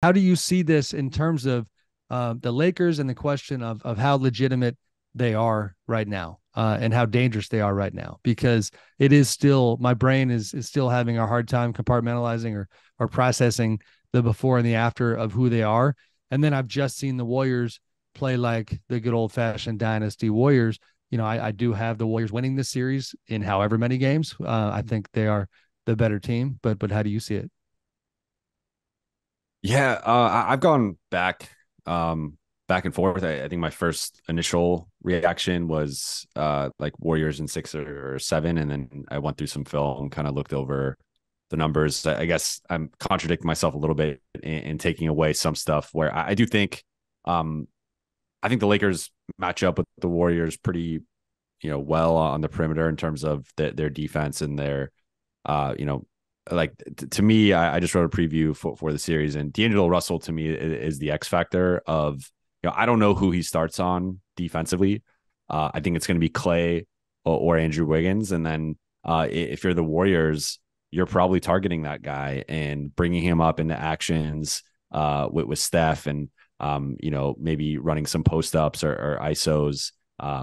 How do you see this in terms of the Lakers and the question of how legitimate they are right now and how dangerous they are right now? Because it is still, my brain is still having a hard time compartmentalizing or processing the before and the after of who they are. And then I've just seen the Warriors play like the good old fashioned dynasty Warriors. I do have the Warriors winning this series in however many games. I think they are the better team, but how do you see it? Yeah, I've gone back and forth. I think my first initial reaction was like Warriors in 6 or 7, and then I went through some film, kind of looked over the numbers. I guess I'm contradicting myself a little bit in taking away some stuff where I do think um, I think the Lakers match up with the Warriors pretty well on the perimeter in terms of their defense and their you know like to me, I just wrote a preview for the series, and D'Angelo Russell to me is the X factor of, I don't know who he starts on defensively. I think it's going to be Clay or Andrew Wiggins, and then if you're the Warriors, you're probably targeting that guy and bringing him up into actions with Steph, and maybe running some post ups or ISOs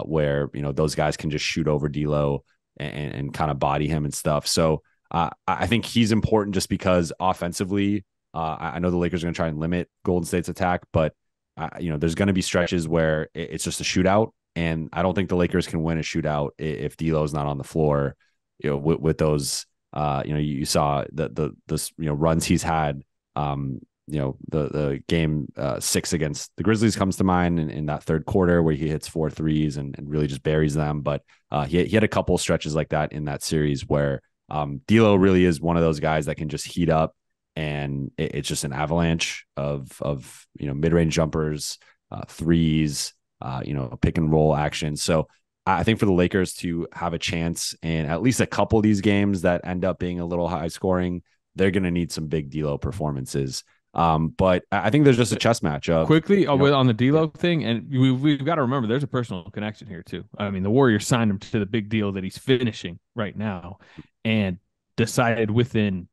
where those guys can just shoot over D'Lo and kind of body him and stuff. So I think he's important just because offensively, I know the Lakers are going to try and limit Golden State's attack, but there's going to be stretches where it's just a shootout, and I don't think the Lakers can win a shootout if D'Lo's not on the floor. With those, you saw the runs he's had. The game 6 against the Grizzlies comes to mind in that third quarter where he hits 4 threes and really just buries them. But he had a couple stretches like that in that series where D'Lo really is one of those guys that can just heat up, and it's just an avalanche of mid range jumpers, threes, pick and roll action. So I think for the Lakers to have a chance in at least a couple of these games that end up being a little high scoring, they're going to need some big D'Lo performances. But I think there's just a chess match of Quickly on the D'Lo thing, and we've got to remember there's a personal connection here too. I mean, the Warriors signed him to the big deal that he's finishing right now, and decided within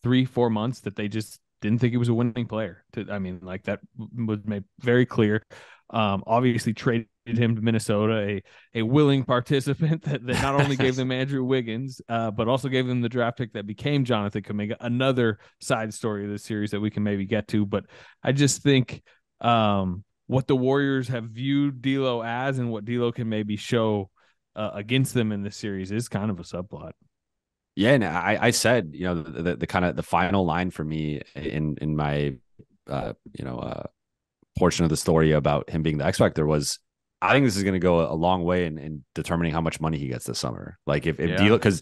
3-4 months that they just didn't think he was a winning player. Like that was made very clear. Obviously traded him to Minnesota, a willing participant that not only gave them Andrew Wiggins, but also gave them the draft pick that became Jonathan Kuminga. Another side story of this series that we can maybe get to, but I just think what the Warriors have viewed D'Lo as and what D'Lo can maybe show against them in this series is kind of a subplot. Yeah, and I said, the kind of the final line for me in my portion of the story about him being the X Factor was, I think this is going to go a long way in determining how much money he gets this summer. Like if D'Lo, because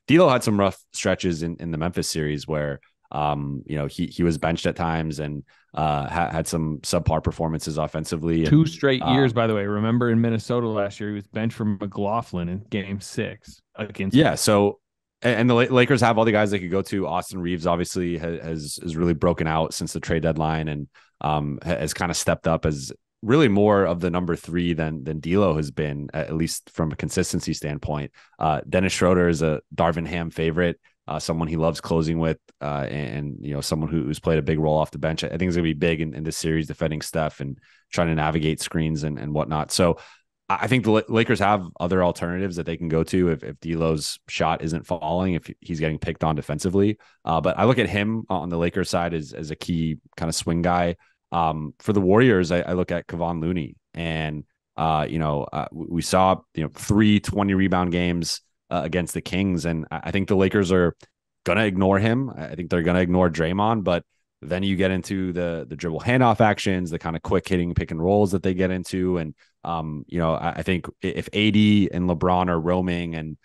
D'Lo had some rough stretches in the Memphis series where he was benched at times and had some subpar performances offensively. 2 straight years, by the way. Remember in Minnesota last year, he was benched for McLaughlin in Game 6 against. Yeah, so. And the Lakers have all the guys they could go to. Austin Reeves obviously has really broken out since the trade deadline, and has kind of stepped up as really more of the number 3 than D'Lo has been, at least from a consistency standpoint. Dennis Schroeder is a Darvin Ham favorite, someone he loves closing with, and someone who's played a big role off the bench. I think it's gonna be big in this series, defending Steph and trying to navigate screens and whatnot. So I think the Lakers have other alternatives that they can go to if D'Lo's shot isn't falling, if he's getting picked on defensively. But I look at him on the Lakers side as a key kind of swing guy. For the Warriors, I look at Kevon Looney, and we saw 3 20 rebound games against the Kings, and I think the Lakers are gonna ignore him. I think they're gonna ignore Draymond, but then you get into the dribble handoff actions, the kind of quick hitting pick and rolls that they get into. And, I think if AD and LeBron are roaming and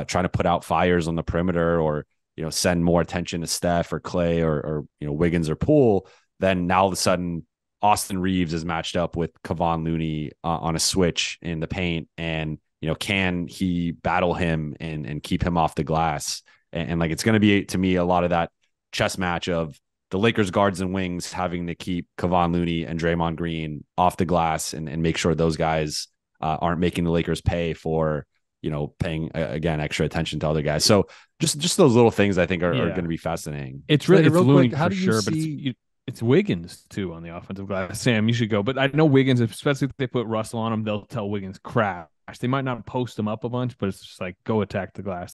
trying to put out fires on the perimeter, or, send more attention to Steph or Clay or Wiggins or Poole, then now all of a sudden Austin Reeves is matched up with Kevon Looney on a switch in the paint. And, can he battle him and keep him off the glass? And like, it's going to be, to me, a lot of that chess match of the Lakers guards and wings having to keep Kevon Looney and Draymond Green off the glass and make sure those guys aren't making the Lakers pay for, paying again, extra attention to other guys. So just those little things I think are going to be fascinating. It's really, it's real Looney quick, how for do you sure, see It's Wiggins too on the offensive glass. Sam, you should go. But I know Wiggins, especially if they put Russell on him, they'll tell Wiggins crash. They might not post him up a bunch, but it's just like go attack the glass.